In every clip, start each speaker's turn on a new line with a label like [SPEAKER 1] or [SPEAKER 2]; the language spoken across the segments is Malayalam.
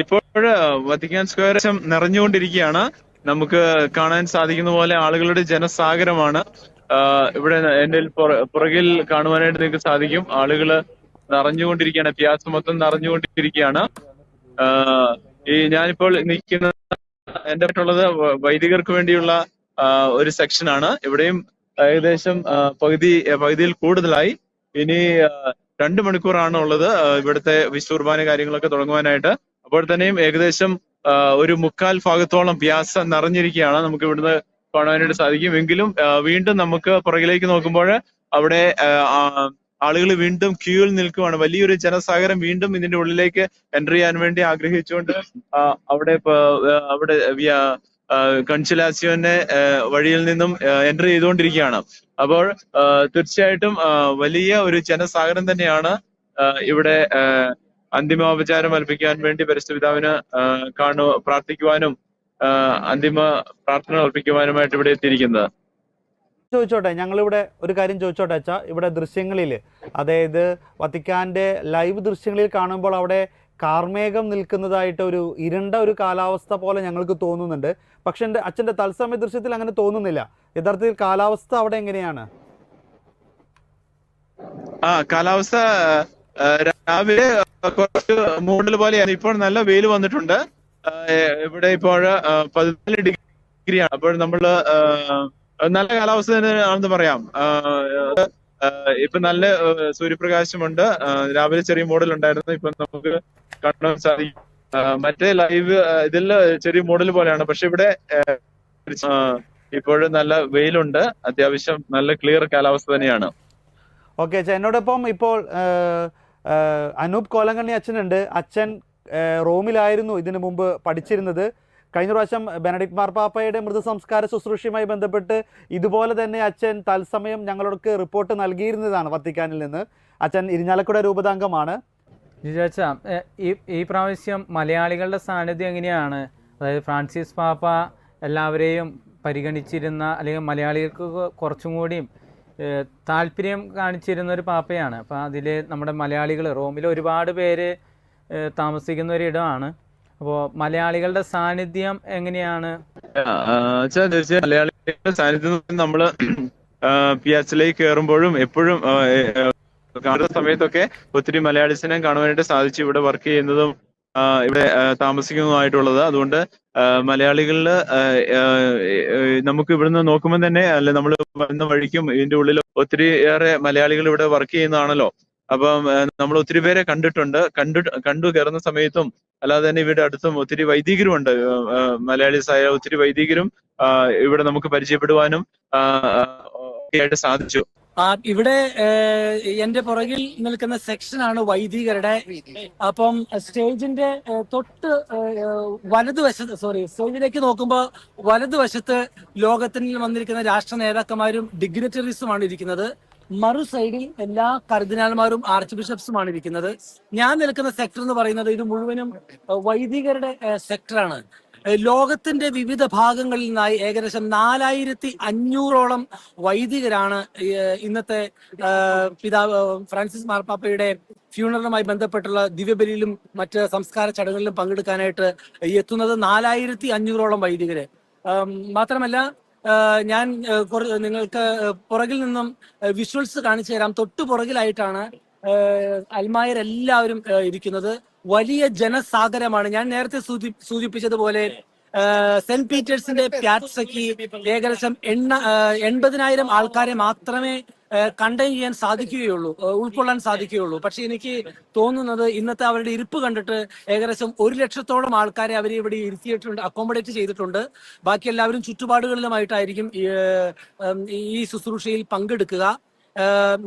[SPEAKER 1] ഇപ്പോൾ വത്തിക്കാൻ സ്ക്വയർ നിറഞ്ഞുകൊണ്ടിരിക്കുകയാണ്. നമുക്ക് കാണാൻ സാധിക്കുന്ന പോലെ ആളുകളുടെ ജനസാഗരമാണ്. ഇവിടെ എന്റെ പുറകിൽ കാണുവാനായിട്ട് നിങ്ങൾക്ക് സാധിക്കും. ആളുകള് നിറഞ്ഞുകൊണ്ടിരിക്കുകയാണ്. പിയാസ മൊത്തം നിറഞ്ഞുകൊണ്ടിരിക്കുകയാണ്. ഈ ഞാനിപ്പോൾ നിൽക്കുന്ന എന്റെ ആയിട്ടുള്ളത് വൈദികർക്ക് വേണ്ടിയുള്ള ഒരു സെക്ഷനാണ്. ഇവിടെയും ഏകദേശം പകുതിയിൽ കൂടുതലായി. ഇനി 2 മണിക്കൂറാണ് ഉള്ളത് ഇവിടുത്തെ വിശുദ്ധ കുർബാന കാര്യങ്ങളൊക്കെ തുടങ്ങുവാനായിട്ട്. അപ്പോൾ തന്നെയും ഏകദേശം ഒരു 1/4 ഭാഗത്തോളം പ്യാസ നിറഞ്ഞിരിക്കുകയാണ്. നമുക്ക് ഇവിടുന്ന് കാണാനായിട്ട് സാധിക്കും. എങ്കിലും വീണ്ടും നമുക്ക് പുറകിലേക്ക് നോക്കുമ്പോൾ അവിടെ ആളുകൾ വീണ്ടും ക്യൂവിൽ നിൽക്കുവാണ്. വലിയൊരു ജനസാഗരം വീണ്ടും ഇതിന്റെ ഉള്ളിലേക്ക് എൻ്റർ ചെയ്യാൻ വേണ്ടി ആഗ്രഹിച്ചുകൊണ്ട് അവിടെ കൺസിലാസിയോന്റെ വഴിയിൽ നിന്നും എൻ്റർ ചെയ്തുകൊണ്ടിരിക്കുകയാണ്. അപ്പോൾ തീർച്ചയായിട്ടും വലിയ ഒരു ജനസാഗരം തന്നെയാണ് ഇവിടെ അന്തിമോപചാരം അർപ്പിക്കാൻ വേണ്ടി പരിശുദ്ധ പിതാവിന് പ്രാർത്ഥിക്കുവാനും അന്തിമ പ്രാർത്ഥന അർപ്പിക്കുവാനുമായിട്ട് ഇവിടെ എത്തിയിരിക്കുന്നത്.
[SPEAKER 2] ചോദിച്ചോട്ടെ, ഞങ്ങളിവിടെ ഒരു കാര്യം ചോദിച്ചോട്ടെ അച്ഛാ. ഇവിടെ ദൃശ്യങ്ങളിൽ, അതായത് വത്തിക്കാൻ്റെ ലൈവ് ദൃശ്യങ്ങളിൽ കാണുമ്പോൾ അവിടെ കാർമേഘം നിൽക്കുന്നതായിട്ട് ഒരു ഇരുണ്ട ഒരു കാലാവസ്ഥ പോലെ ഞങ്ങൾക്ക് തോന്നുന്നുണ്ട്. പക്ഷെ എൻ്റെ അച്ഛൻ്റെ തത്സമയ ദൃശ്യത്തിൽ അങ്ങനെ തോന്നുന്നില്ല. യഥാർത്ഥത്തിൽ കാലാവസ്ഥ അവിടെ എങ്ങനെയാണ്?
[SPEAKER 1] കാലാവസ്ഥ രാവിലെ കുറച്ച് മൂടൽ പോലെയാണ്. ഇപ്പോൾ നല്ല വെയിൽ വന്നിട്ടുണ്ട്. ഇവിടെ ഇപ്പോൾ 14 ഡിഗ്രിയാണ്. അപ്പോൾ നമ്മള് നല്ല കാലാവസ്ഥ ആണെന്ന് പറയാം. ഇപ്പൊ നല്ല സൂര്യപ്രകാശമുണ്ട്. രാവിലെ ചെറിയ മോഡൽ ഉണ്ടായിരുന്നു. ഇപ്പൊ നമുക്ക് കാണാൻ സാധിക്കും. മറ്റേ ലൈവ് ഇതിൽ ചെറിയ മോഡൽ പോലെയാണ്. പക്ഷെ ഇവിടെ ഇപ്പോഴും നല്ല വെയിലുണ്ട്. അത്യാവശ്യം നല്ല ക്ലിയർ കാലാവസ്ഥ തന്നെയാണ്.
[SPEAKER 2] ഓക്കെ അച്ഛൻ, എന്നോടൊപ്പം ഇപ്പോൾ അനൂപ് കോലങ്കണ്ണി അച്ഛനുണ്ട്. അച്ഛൻ റോമിലായിരുന്നു ഇതിനു മുമ്പ് പഠിച്ചിരുന്നത്. കഴിഞ്ഞ പ്രാവശ്യം ബെനഡിക്ട് മാർപ്പാപ്പയുടെ മൃതസംസ്കാര ശുശ്രൂഷയുമായി ബന്ധപ്പെട്ട് ഇതുപോലെ തന്നെ അച്ഛൻ തത്സമയം ഞങ്ങൾക്ക് റിപ്പോർട്ട് നൽകിയിരുന്നതാണ് വത്തിക്കാനിൽ നിന്ന്. അച്ഛൻ ഇരിഞ്ഞാലക്കുട രൂപതാംഗമാണ്.
[SPEAKER 3] ഈ പ്രാവശ്യം മലയാളികളുടെ സാന്നിധ്യം എങ്ങനെയാണ്? അതായത് ഫ്രാൻസിസ് പാപ്പ എല്ലാവരെയും പരിഗണിച്ചിരുന്ന, അല്ലെങ്കിൽ മലയാളികൾക്ക് കുറച്ചും കൂടിയും താല്പര്യം കാണിച്ചിരുന്ന ഒരു പാപ്പയാണ്. അപ്പം അതിൽ നമ്മുടെ മലയാളികൾ, റോമിൽ ഒരുപാട് പേര് താമസിക്കുന്ന ഒരിടമാണ്. അപ്പോൾ മലയാളികളുടെ സാന്നിധ്യം എങ്ങനെയാണ്?
[SPEAKER 1] തീർച്ചയായും മലയാളികളുടെ സാന്നിധ്യം നമ്മള് പിയാസിലേക്ക് കയറുമ്പോഴും എപ്പോഴും കാണുന്ന സമയത്തൊക്കെ ഒത്തിരി മലയാളീസിനെ കാണുവാനായിട്ട് സാധിച്ചു. ഇവിടെ വർക്ക് ചെയ്യുന്നതും ഇവിടെ താമസിക്കുന്നതുമായിട്ടുള്ളത്. അതുകൊണ്ട് മലയാളികളില് നമുക്ക് ഇവിടുന്ന് നോക്കുമ്പോൾ തന്നെ, അല്ലെ നമ്മൾ വരുന്ന വഴിക്കും ഇതിന്റെ ഉള്ളിൽ ഒത്തിരി ഏറെ മലയാളികൾ ഇവിടെ വർക്ക് ചെയ്യുന്നതാണല്ലോ. അപ്പം നമ്മൾ ഒത്തിരി പേരെ കണ്ടു കയറുന്ന സമയത്തും അല്ലാതെ തന്നെ ഇവിടെ അടുത്തും ഒത്തിരി വൈദികരുമുണ്ട്. മലയാളീസായ ഒത്തിരി വൈദികരും ഇവിടെ നമുക്ക് പരിചയപ്പെടുവാനും ആയിട്ട് സാധിച്ചു.
[SPEAKER 4] ഇവിടെ എന്റെ പുറകിൽ നിൽക്കുന്ന സെക്ഷനാണ് വൈദികരുടെ. അപ്പം സ്റ്റേജിന്റെ തൊട്ട് സ്റ്റേജിലേക്ക് നോക്കുമ്പോൾ വലതുവശത്ത് ലോകത്തിൽ വന്നിരിക്കുന്ന രാഷ്ട്ര നേതാക്കന്മാരും ഡിഗ്നിറ്ററീസുമാണ് ഇരിക്കുന്നത്. മറു സൈഡിൽ എല്ലാ കർദിനാൾമാരും ആർച്ച് ബിഷപ്സുമാണ് ഇരിക്കുന്നത്. ഞാൻ നിൽക്കുന്ന സെക്ടർ എന്ന് പറയുന്നത് ഇത് മുഴുവനും വൈദികരുടെ സെക്ടറാണ്. ലോകത്തിന്റെ വിവിധ ഭാഗങ്ങളിൽ നിന്നായി ഏകദേശം 4500ഓളം വൈദികരാണ് ഇന്നത്തെ പിതാവ് ഫ്രാൻസിസ് മാർപ്പാപ്പയുടെ ഫ്യൂണറലുമായി ബന്ധപ്പെട്ടുള്ള ദിവ്യബലിയിലും മറ്റ് സംസ്കാര ചടങ്ങുകളിലും പങ്കെടുക്കാനായിട്ട് എത്തുന്നത്. 4500ഓളം വൈദികര്. മാത്രമല്ല, ഞാൻ നിങ്ങൾക്ക് പുറകിൽ നിന്നും വിഷ്വൽസ് കാണിച്ചു തരാം. തൊട്ടു പുറകിലായിട്ടാണ് അൽമായരെല്ലാവരും ഇരിക്കുന്നത്. വലിയ ജനസാഗരമാണ്. ഞാൻ നേരത്തെ സൂചിപ്പിച്ചതുപോലെ സെന്റ് പീറ്റേഴ്സിന്റെ പ്യാറ്റ്സയ്ക്ക് ഏകദേശം 80,000 ആൾക്കാരെ മാത്രമേ കണ്ടെയ്ൻ ചെയ്യാൻ സാധിക്കുകയുള്ളൂ, ഉൾക്കൊള്ളാൻ സാധിക്കുകയുള്ളൂ. പക്ഷെ എനിക്ക് തോന്നുന്നത് ഇന്നത്തെ അവരുടെ ഇരിപ്പ് കണ്ടിട്ട് ഏകദേശം 100,000-ഓളം ആൾക്കാരെ അവർ ഇവിടെ ഇരുത്തിയിട്ടുണ്ട്, അക്കോമഡേറ്റ് ചെയ്തിട്ടുണ്ട്. ബാക്കി എല്ലാവരും ചുറ്റുപാടുകളിലുമായിട്ടായിരിക്കും ഈ ശുശ്രൂഷയിൽ പങ്കെടുക്കുക.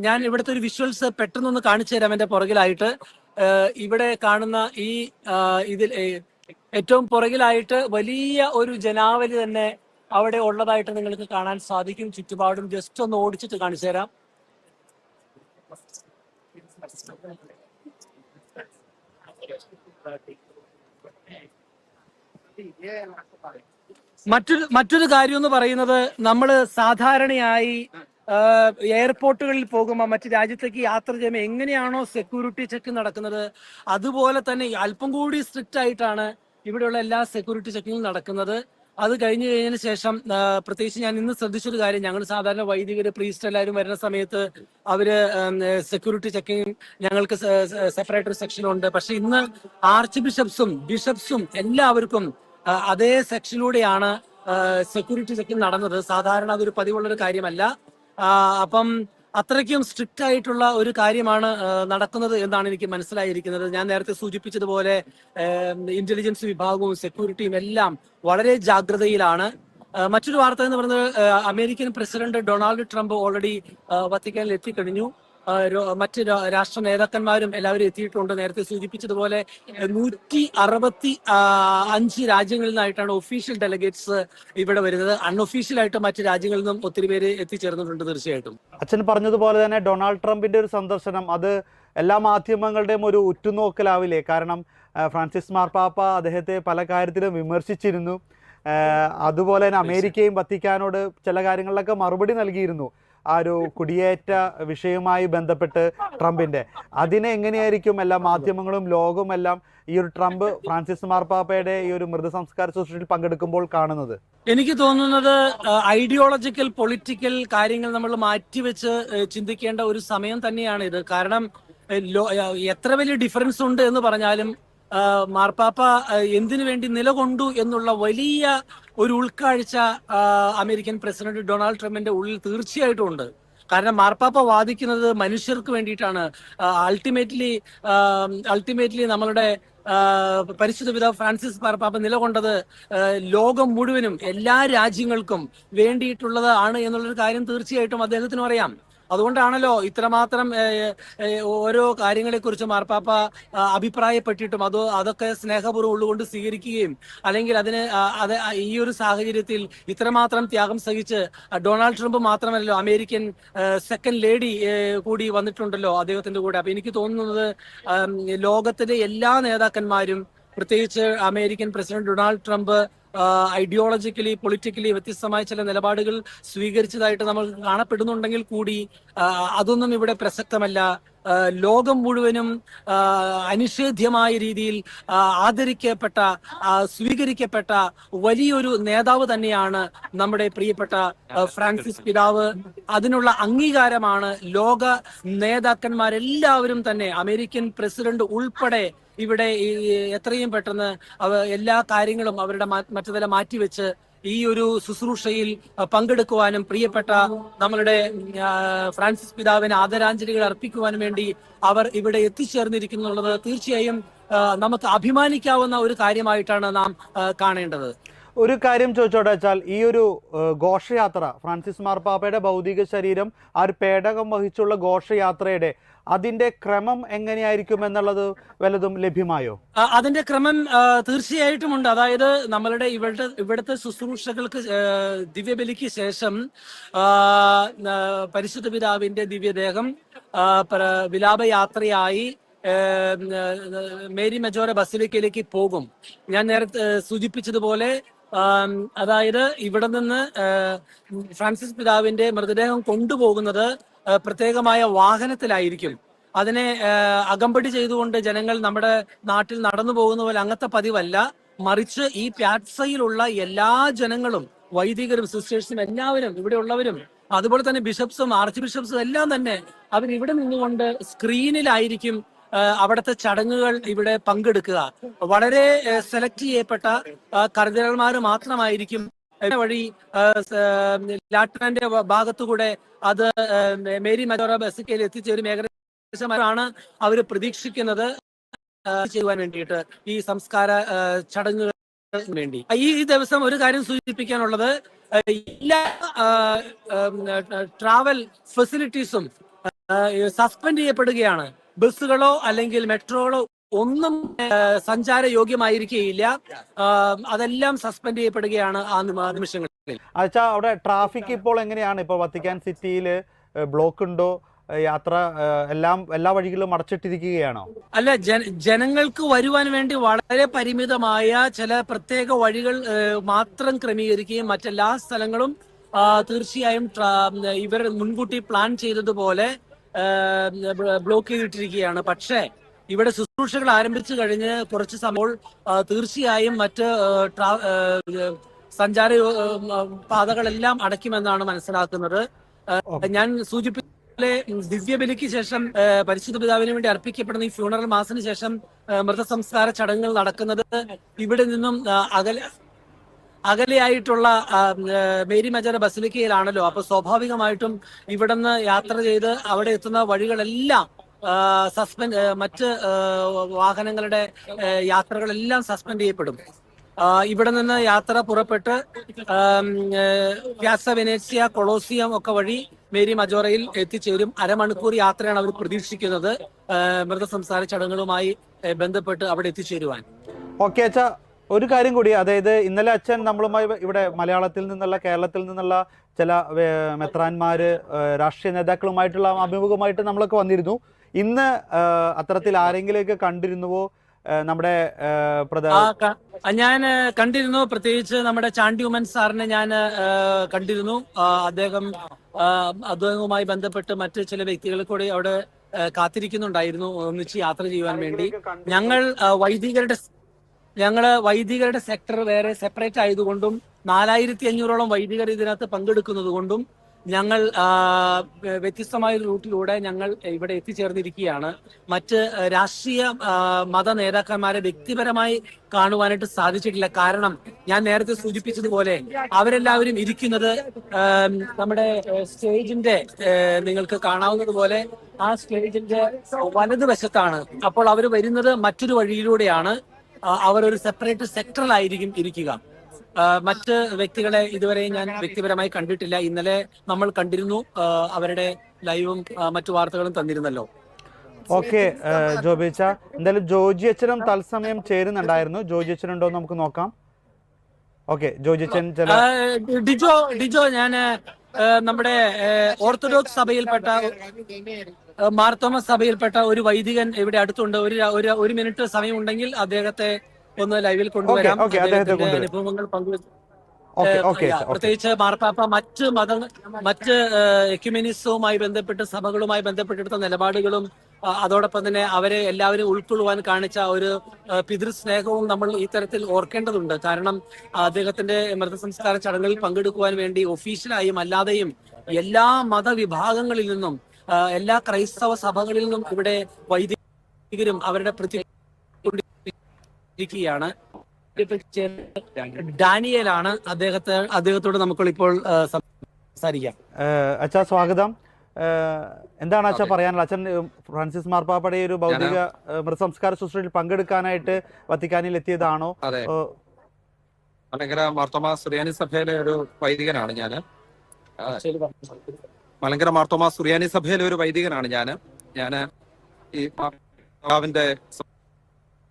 [SPEAKER 4] ഞാൻ ഇവിടുത്തെ ഒരു വിഷ്വൽസ് പെട്ടെന്നൊന്ന് കാണിച്ചു തരാം. എന്റെ പുറകിലായിട്ട് ഇവിടെ കാണുന്ന ഇതിൽ ഏറ്റവും പുറകിലായിട്ട് വലിയ ഒരു ജനാവലി തന്നെ അവിടെ ഉള്ളതായിട്ട് നിങ്ങൾക്ക് കാണാൻ സാധിക്കും. ചുറ്റുപാടും ജസ്റ്റ് ഒന്ന് ഓടിച്ചിട്ട് കാണിച്ചു തരാം. മറ്റൊരു കാര്യം എന്ന് പറയുന്നത്, നമ്മൾ സാധാരണയായി എയർപോർട്ടുകളിൽ പോകുമ്പോൾ മറ്റു രാജ്യത്തേക്ക് യാത്ര ചെയ്യുമ്പോൾ എങ്ങനെയാണോ സെക്യൂരിറ്റി ചെക്ക് നടക്കുന്നത്, അതുപോലെ തന്നെ അല്പം കൂടി സ്ട്രിക്റ്റ് ആയിട്ടാണ് ഇവിടെയുള്ള എല്ലാ സെക്യൂരിറ്റി ചെക്കിങ്ങും നടക്കുന്നത്. അത് കഴിഞ്ഞതിന് ശേഷം പ്രത്യേകിച്ച് ഞാൻ ഇന്ന് ശ്രദ്ധിച്ചൊരു കാര്യം, ഞങ്ങൾ സാധാരണ വൈദികര് പ്രീസ്റ്റ് എല്ലാവരും വരുന്ന സമയത്ത് അവര് സെക്യൂരിറ്റി ചെക്കിങ് ഞങ്ങൾക്ക് സെപ്പറേറ്റ് ഒരു സെക്ഷൻ ഉണ്ട്. പക്ഷെ ഇന്ന് ആർച്ച് ബിഷപ്സും എല്ലാവർക്കും അതേ സെക്ഷനിലൂടെയാണ് സെക്യൂരിറ്റി ചെക്കിങ് നടന്നത്. സാധാരണ അതൊരു പതിവുള്ളൊരു കാര്യമല്ല. അപ്പം അത്രയ്ക്കും സ്ട്രിക്റ്റ് ആയിട്ടുള്ള ഒരു കാര്യമാണ് നടക്കുന്നത് എന്നാണ് എനിക്ക് മനസ്സിലായിരിക്കുന്നത്. ഞാൻ നേരത്തെ സൂചിപ്പിച്ചതുപോലെ ഇന്റലിജൻസ് വിഭാഗവും സെക്യൂരിറ്റിയും എല്ലാം വളരെ ജാഗ്രതയിലാണ്. മറ്റൊരു വാർത്ത എന്ന് പറയുന്നത് American president Donald Trump already വത്തിക്കാനിൽ എത്തിക്കഴിഞ്ഞു. മറ്റ് രാഷ്ട്ര നേതാക്കന്മാരും എല്ലാവരും എത്തിയിട്ടുണ്ട്. നേരത്തെ സൂചിപ്പിച്ചതുപോലെ 165 രാജ്യങ്ങളിൽ നിന്നായിട്ടാണ് ഒഫീഷ്യൽ ഡെലിഗേറ്റ്സ് ഇവിടെ വരുന്നത്. അൺഒഫീഷ്യലായിട്ട് മറ്റ് രാജ്യങ്ങളിൽ നിന്നും ഒത്തിരി പേര് എത്തിച്ചേർന്നിട്ടുണ്ട്. തീർച്ചയായിട്ടും
[SPEAKER 2] അച്ഛൻ പറഞ്ഞതുപോലെ തന്നെ ഡൊണാൾഡ് ട്രംപിന്റെ ഒരു സന്ദർശനം അത് എല്ലാ മാധ്യമങ്ങളുടെയും ഒരു ഉറ്റുനോക്കലാവില്ലേ? കാരണം ഫ്രാൻസിസ് മാർപ്പാപ്പ അദ്ദേഹത്തെ പല കാര്യത്തിലും വിമർശിച്ചിരുന്നു. അതുപോലെ തന്നെ അമേരിക്കയും വത്തിക്കാനോട് ചില കാര്യങ്ങളിലൊക്കെ മറുപടി നൽകിയിരുന്നു ആ ഒരു കുടിയേറ്റ വിഷയവുമായി ബന്ധപ്പെട്ട് ട്രംപിന്റെ. അതിനെ എങ്ങനെയായിരിക്കും എല്ലാ മാധ്യമങ്ങളും ലോകവും എല്ലാം ഈ ഒരു ട്രംപ് ഫ്രാൻസിസ് മാർപ്പാപ്പയുടെ ഈ ഒരു മൃതസംസ്കാര ശുശ്രൂഷയിൽ പങ്കെടുക്കുമ്പോൾ കാണുന്നത്?
[SPEAKER 4] എനിക്ക് തോന്നുന്നത് ഐഡിയോളജിക്കൽ പൊളിറ്റിക്കൽ കാര്യങ്ങൾ നമ്മൾ മാറ്റിവെച്ച് ചിന്തിക്കേണ്ട ഒരു സമയം തന്നെയാണ് ഇത്. കാരണം എത്ര വലിയ ഡിഫറൻസ് ഉണ്ട് എന്ന് പറഞ്ഞാലും മാർപ്പാപ്പ എന്തിനു വേണ്ടി നിലകൊണ്ടു എന്നുള്ള വലിയ ഒരു ഉൾക്കാഴ്ച അമേരിക്കൻ പ്രസിഡന്റ് ഡൊണാൾഡ് ട്രംപിന്റെ ഉള്ളിൽ തീർച്ചയായിട്ടും ഉണ്ട്. കാരണം മാർപ്പാപ്പ വാദിക്കുന്നത് മനുഷ്യർക്ക് വേണ്ടിയിട്ടാണ്. അൾട്ടിമേറ്റ്ലി നമ്മളുടെ പരിശുദ്ധ പിതാവ് ഫ്രാൻസിസ് മാർപ്പാപ്പ നിലകൊണ്ടത് ലോകം മുഴുവനും എല്ലാ രാജ്യങ്ങൾക്കും വേണ്ടിയിട്ടുള്ളത് ആണ് എന്നുള്ളൊരു കാര്യം തീർച്ചയായിട്ടും അദ്ദേഹത്തിനും അറിയാം. അതുകൊണ്ടാണല്ലോ ഇത്രമാത്രം ഓരോ കാര്യങ്ങളെക്കുറിച്ച് മാർപ്പാപ്പ അഭിപ്രായപ്പെട്ടിട്ടും അതൊക്കെ സ്നേഹപൂർവ്വം ഉള്ളുകൊണ്ട് സ്വീകരിക്കുകയും അല്ലെങ്കിൽ ഈ ഒരു സാഹചര്യത്തിൽ ഇത്രമാത്രം ത്യാഗം സഹിച്ച് ഡൊണാൾഡ് ട്രംപ് മാത്രമല്ലല്ലോ അമേരിക്കൻ സെക്കൻഡ് ലേഡി കൂടി വന്നിട്ടുണ്ടല്ലോ അദ്ദേഹത്തിന്റെ കൂടെ. അപ്പൊ എനിക്ക് തോന്നുന്നത് ലോകത്തിലെ എല്ലാ നേതാക്കന്മാരും പ്രത്യേകിച്ച് American president Donald Trump ideologically politically വ്യത്യസ്തമായ ചില നിലപാടുകൾ സ്വീകരിച്ചതായിട്ട് നമ്മൾ കാണപ്പെടുന്നുണ്ടെങ്കിൽ കൂടി അതൊന്നും ഇവിടെ പ്രസക്തമല്ല. ലോകം മുഴുവനും അനിഷേധ്യമായ രീതിയിൽ ആദരിക്കപ്പെട്ട സ്വീകരിക്കപ്പെട്ട വലിയൊരു നേതാവ് തന്നെയാണ് നമ്മുടെ പ്രിയപ്പെട്ട ഫ്രാൻസിസ് പിതാവ്. അതിനുള്ള അംഗീകാരമാണ് ലോക നേതാക്കന്മാരെല്ലാവരും തന്നെ അമേരിക്കൻ പ്രസിഡന്റ് ഉൾപ്പെടെ ഇവിടെ എത്രയും പെട്ടെന്ന് എല്ലാ കാര്യങ്ങളും അവരുടെ മറ്റു മാറ്റിവെച്ച് ഈ ഒരു ശുശ്രൂഷയിൽ പങ്കെടുക്കുവാനും പ്രിയപ്പെട്ട നമ്മളുടെ ഫ്രാൻസിസ് പിതാവിന് ആദരാഞ്ജലികൾ അർപ്പിക്കുവാനും വേണ്ടി അവർ ഇവിടെ എത്തിച്ചേർന്നിരിക്കുന്നുള്ളത് തീർച്ചയായും നമുക്ക് അഭിമാനിക്കാവുന്ന ഒരു കാര്യമായിട്ടാണ് നാം കാണേണ്ടത്.
[SPEAKER 2] ഒരു കാര്യം ചോദിച്ചോട്ടെ വെച്ചാൽ, ഈ ഒരു ഘോഷയാത്ര ഫ്രാൻസിസ് മാർപ്പാപ്പയുടെ ഭൗതിക ശരീരം ആ ഒരു പേടകം വഹിച്ചുള്ള ഘോഷയാത്രയുടെ അതിന്റെ ക്രമം എങ്ങനെയായിരിക്കും എന്നുള്ളത് വല്ലതും ലഭ്യമായോ?
[SPEAKER 4] അതിന്റെ ക്രമം തീർച്ചയായിട്ടും ഉണ്ട്. അതായത് നമ്മളുടെ ഇവിടുത്തെ ശുശ്രൂഷകൾക്ക് ദിവ്യബലിക്ക് ശേഷം പരിശുദ്ധ പിതാവിന്റെ ദിവ്യദേഹം വിലാപയാത്രയായി മേരി മജോറ ബസിലിക്കയിലേക്ക് പോകും. ഞാൻ നേരത്തെ സൂചിപ്പിച്ചതുപോലെ അതായത് ഇവിടെ നിന്ന് ഫ്രാൻസിസ് പിതാവിന്റെ മൃതദേഹം കൊണ്ടുപോകുന്നത് പ്രത്യേകമായ വാഹനത്തിലായിരിക്കും. അതിനെ അകമ്പടി ചെയ്തുകൊണ്ട് ജനങ്ങൾ നമ്മുടെ നാട്ടിൽ നടന്നു പോകുന്ന പോലെ അങ്ങനത്തെ പതിവല്ല. മറിച്ച് ഈ പ്യാറ്റ്സയിലുള്ള എല്ലാ ജനങ്ങളും, വൈദികരും സിസ്റ്റേഴ്സും എല്ലാവരും ഇവിടെ ഉള്ളവരും അതുപോലെ തന്നെ ബിഷപ്സും ആർച്ച് ബിഷപ്സും എല്ലാം തന്നെ അവരിവിടെ നിന്നുകൊണ്ട് സ്ക്രീനിലായിരിക്കും അവിടുത്തെ ചടങ്ങുകൾ ഇവിടെ പങ്കെടുക്കുക. വളരെ സെലക്ട് ചെയ്യപ്പെട്ട കർദിനാൾമാർ മാത്രമായിരിക്കും വഴി ലാറ്ററിന്റെ ഭാഗത്തുകൂടെ അത് മേരി മജോറ ബസിലിക്കയിൽ എത്തിച്ചേരും. ഏകദേശമാണ് അവർ പ്രതീക്ഷിക്കുന്നത് ചെയ്യുവാൻ വേണ്ടിയിട്ട് ഈ സംസ്കാര ചടങ്ങുകൾ വേണ്ടി. ഈ ദിവസം ഒരു കാര്യം സൂചിപ്പിക്കാനുള്ളത്, എല്ലാ ട്രാവൽ ഫെസിലിറ്റീസും സസ്പെൻഡ് ചെയ്യപ്പെടുകയാണ്. ബസ്സുകളോ അല്ലെങ്കിൽ മെട്രോകളോ ഒന്നും സഞ്ചാര യോഗ്യമായിരിക്കുകയില്ല. അതെല്ലാം സസ്പെൻഡ് ചെയ്യപ്പെടുകയാണ് ആ നിമിഷങ്ങളിൽ.
[SPEAKER 2] അച്ഛാ, അവിടെ ട്രാഫിക് ഇപ്പോൾ എങ്ങനെയാണ്? ഇപ്പോൾ വത്തിക്കാൻ സിറ്റിയിൽ ബ്ലോക്ക് ഉണ്ടോ? യാത്ര എല്ലാ വഴികളും അടച്ചിട്ടിരിക്കുകയാണോ?
[SPEAKER 4] അല്ല, ജനങ്ങൾക്ക് വരുവാൻ വേണ്ടി വളരെ പരിമിതമായ ചില പ്രത്യേക വഴികൾ മാത്രം ക്രമീകരിക്കുകയും മറ്റെല്ലാ സ്ഥലങ്ങളും തീർച്ചയായും ഇവർ മുൻകൂട്ടി പ്ലാൻ ചെയ്തതുപോലെ ബ്ലോക്ക് ചെയ്തിട്ടിരിക്കുകയാണ്. പക്ഷേ ഇവിടെ ശുശ്രൂഷകൾ ആരംഭിച്ചു കഴിഞ്ഞ് കുറച്ച് സമയം തീർച്ചയായും മറ്റ് സഞ്ചാര പാതകളെല്ലാം അടയ്ക്കുമെന്നാണ് മനസ്സിലാക്കുന്നത്. ഞാൻ സൂചിപ്പിച്ച ദിവ്യബലിക്ക് ശേഷം പരിശുദ്ധ പിതാവിന് വേണ്ടി അർപ്പിക്കപ്പെടുന്ന ഈ ഫ്യൂണറൽ മാസിന് ശേഷം മൃതസംസ്കാര ചടങ്ങുകൾ നടക്കുന്നത് ഇവിടെ നിന്നും അകലെയായിട്ടുള്ള മേരി മജർ ബസിലിക്കയിലാണല്ലോ. അപ്പൊ സ്വാഭാവികമായിട്ടും ഇവിടുന്ന് യാത്ര ചെയ്ത് അവിടെ എത്തുന്ന വഴികളെല്ലാം മറ്റ് വാഹനങ്ങളുടെ യാത്രകളെല്ലാം സസ്പെൻഡ് ചെയ്യപ്പെടും. ഇവിടെ നിന്ന് യാത്ര പുറപ്പെട്ട് പ്യാസ വെനേസിയ, കൊളോസിയം ഒക്കെ വഴി മേരി മജോറയിൽ എത്തിച്ചേരും. അരമണിക്കൂർ യാത്രയാണ് അവർ പ്രതീക്ഷിക്കുന്നത് മൃതസംസ്കാര ചടങ്ങുകളുമായി ബന്ധപ്പെട്ട് അവിടെ എത്തിച്ചേരുവാൻ.
[SPEAKER 2] ഓക്കെ അച്ഛാ, ഒരു കാര്യം കൂടി, അതായത് ഇന്നലെ അച്ഛൻ നമ്മളുമായി ഇവിടെ മലയാളത്തിൽ നിന്നുള്ള, കേരളത്തിൽ നിന്നുള്ള ചില മെത്രാന്മാര്, രാഷ്ട്രീയ നേതാക്കളുമായിട്ടുള്ള അഭിമുഖമായിട്ട് നമ്മളൊക്കെ വന്നിരുന്നു. ഇന്ന് അത്തരത്തിൽ ആരെങ്കിലുമൊക്കെ കണ്ടിരുന്നുവോ? നമ്മുടെ
[SPEAKER 4] ഞാൻ കണ്ടിരുന്നു. പ്രത്യേകിച്ച് നമ്മുടെ ചാണ്ടി ഉമ്മൻ സാറിനെ ഞാൻ കണ്ടിരുന്നു. അദ്ദേഹവുമായി ബന്ധപ്പെട്ട് മറ്റ് ചില വ്യക്തികൾ കൂടി അവിടെ കാത്തിരിക്കുന്നുണ്ടായിരുന്നു ഒന്നിച്ച് യാത്ര ചെയ്യുവാൻ വേണ്ടി. വൈദികരുടെ സെക്ടർ വേറെ സെപ്പറേറ്റ് ആയതുകൊണ്ടും 4500ഓളം വൈദികർ ഇതിനകത്ത് പങ്കെടുക്കുന്നത് കൊണ്ടും ഞങ്ങൾ വ്യത്യസ്തമായ റൂട്ടിലൂടെ ഞങ്ങൾ ഇവിടെ എത്തിച്ചേർന്നിരിക്കുകയാണ്. മറ്റ് രാഷ്ട്രീയ മത നേതാക്കന്മാരെ വ്യക്തിപരമായി കാണുവാനായിട്ട് സാധിച്ചിട്ടില്ല. കാരണം ഞാൻ നേരത്തെ സൂചിപ്പിച്ചതുപോലെ അവരെല്ലാവരും ഇരിക്കുന്നത് നമ്മുടെ സ്റ്റേജിന്റെ, നിങ്ങൾക്ക് കാണാവുന്നതുപോലെ ആ സ്റ്റേജിന്റെ വലതുവശത്താണ്. അപ്പോൾ അവർ വരുന്നത് മറ്റൊരു വഴിയിലൂടെയാണ്. അവർ ഒരു സെപ്പറേറ്റ് സെക്ടറിലായിരിക്കും ഇരിക്കുക. മറ്റ് വ്യക്തികളെ ഇതുവരെ ഞാൻ വ്യക്തിപരമായി കണ്ടിട്ടില്ല. ഇന്നലെ നമ്മൾ കണ്ടിരുന്നു, അവരുടെ ലൈവും മറ്റു വാർത്തകളും തന്നിരുന്നല്ലോ.
[SPEAKER 2] ഓക്കെ ജോബിച്ച, എന്തായാലും ജോജി അച്ഛനും തത്സമയം ചേരുന്നുണ്ടായിരുന്നു. ജോജി അച്ഛനുണ്ടോ നമുക്ക് നോക്കാം. ഓക്കെ, ജോജി അച്ഛൻ
[SPEAKER 4] ഡിജോ ഞാൻ നമ്മുടെ ഓർത്തഡോക്സ് സഭയിൽപ്പെട്ട മാർത്തോമ സഭയിൽപ്പെട്ട ഒരു വൈദികൻ ഇവിടെ അടുത്തുണ്ട്. ഒരു മിനിറ്റ് സമയം ഉണ്ടെങ്കിൽ അദ്ദേഹത്തെ ഒന്ന് ലൈവിൽ കൊണ്ടുവരാം. അനുഭവങ്ങൾ പ്രത്യേകിച്ച് മാർപ്പാപ്പ മറ്റ് എക്യുമെനിസവുമായി ബന്ധപ്പെട്ട് സഭകളുമായി ബന്ധപ്പെട്ടെടുത്ത നിലപാടുകളും അതോടൊപ്പം തന്നെ അവരെ എല്ലാവരും ഉൾക്കൊള്ളുവാൻ കാണിച്ച ഒരു പിതൃസ്നേഹവും നമ്മൾ ഈ തരത്തിൽ ഓർക്കേണ്ടതുണ്ട്. കാരണം അദ്ദേഹത്തിന്റെ മൃതസംസ്കാര ചടങ്ങുകളിൽ പങ്കെടുക്കുവാൻ വേണ്ടി ഒഫീഷ്യലായും അല്ലാതെയും എല്ലാ മതവിഭാഗങ്ങളിൽ നിന്നും എല്ലാ ക്രൈസ്തവ സഭകളിൽ നിന്നും ഇവിടെ വൈദികരും അവരുടെ ാണ്. ഡാനിയലാണ് അദ്ദേഹത്തോട് നമുക്കിപ്പോൾ സംസാരിക്കാം.
[SPEAKER 2] അച്ഛാ സ്വാഗതം. എന്താണ് അച്ഛാ പറയാനുള്ള? അച്ഛൻ ഫ്രാൻസിസ് മാർപ്പാപ്പയുടെ ഒരു ഭൗതിക മൃതസംസ്കാര ശുശ്രൂഷയിൽ പങ്കെടുക്കാനായിട്ട് വത്തിക്കാനിൽ എത്തിയതാണോ?
[SPEAKER 5] മലങ്കര മാർത്തോമാ സുറിയാനി സഭയിലെ ഒരു വൈദികനാണ് ഞാൻ. മലങ്കര മാർത്തോമാ സുറിയാനി സഭയിലെ ഒരു വൈദികനാണ് ഞാൻ ഈ മാതാവിന്റെ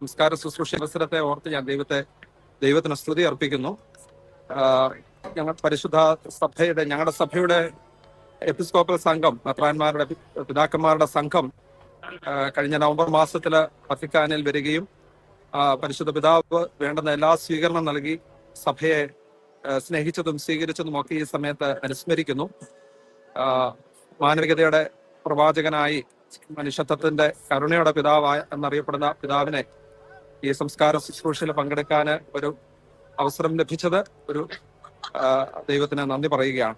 [SPEAKER 5] സംസ്കാര ശുശ്രൂഷ അവസരത്തെ ഓർത്ത് ഞാൻ ദൈവത്തിന് സ്തുതി അർപ്പിക്കുന്നു. ഞങ്ങളുടെ സഭയുടെ എപ്പിസ്കോപ്പൽ സംഘം, മെത്രാന്മാരുടെ പിതാക്കന്മാരുടെ സംഘം കഴിഞ്ഞ നവംബർ മാസത്തില് വത്തിക്കാനിൽ വരികയും പരിശുദ്ധ പിതാവ് വേണ്ടുന്ന എല്ലാ സ്വീകരണം നൽകി സഭയെ സ്നേഹിച്ചതും സ്വീകരിച്ചതും ഒക്കെ ഈ സമയത്ത് അനുസ്മരിക്കുന്നു. മാനവികതയുടെ പ്രവാചകനായി, മനുഷ്യത്വത്തിന്റെ കരുണയുടെ പിതാവായ എന്നറിയപ്പെടുന്ന പിതാവിനെ ഈ സംസ്കാര ശുശ്രൂഷയിൽ പങ്കെടുക്കാൻ ഒരു അവസരം ലഭിച്ചത് ദൈവത്തിന് നന്ദി പറയുകയാണ്.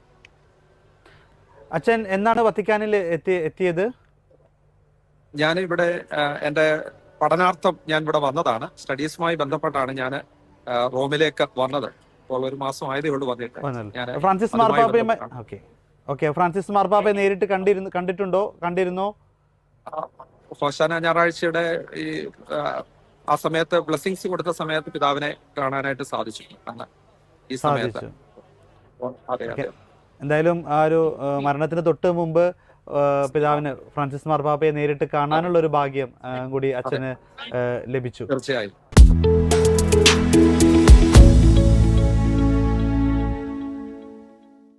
[SPEAKER 2] അച്ഛൻ എന്നാണ് വത്തിക്കാനിൽ എത്തിയത്?
[SPEAKER 5] ഞാൻ ഇവിടെ എന്റെ പഠനാർത്ഥം ഞാൻ ഇവിടെ വന്നതാണ്. സ്റ്റഡീസുമായി ബന്ധപ്പെട്ടാണ് ഞാൻ റോമിലേക്ക് വന്നത്. അപ്പോൾ ഒരു മാസം ആയതേ ഉള്ളൂ വന്നിട്ട്.
[SPEAKER 2] ഫ്രാൻസിസ് മാർപ്പാപ്പയെ നേരിട്ട് കണ്ടിരുന്നോ?
[SPEAKER 5] ഹോശാന ഞായറാഴ്ചയുടെ ആ സമയത്ത് ബ്ലെസ്സിങ്സ് കൊടുത്ത സമയത്ത് പിതാവിനെ കാണാനായിട്ട് സാധിച്ചു. ഈ സമയത്ത്
[SPEAKER 2] എന്തായാലും ആ ഒരു മരണത്തിന് തൊട്ട് മുമ്പ് പിതാവിന് ഫ്രാൻസിസ് മാർപ്പാപ്പയെ നേരിട്ട് കാണാനുള്ള ഒരു ഭാഗ്യം കൂടി അച്ഛന് ലഭിച്ചു.
[SPEAKER 5] തീർച്ചയായും.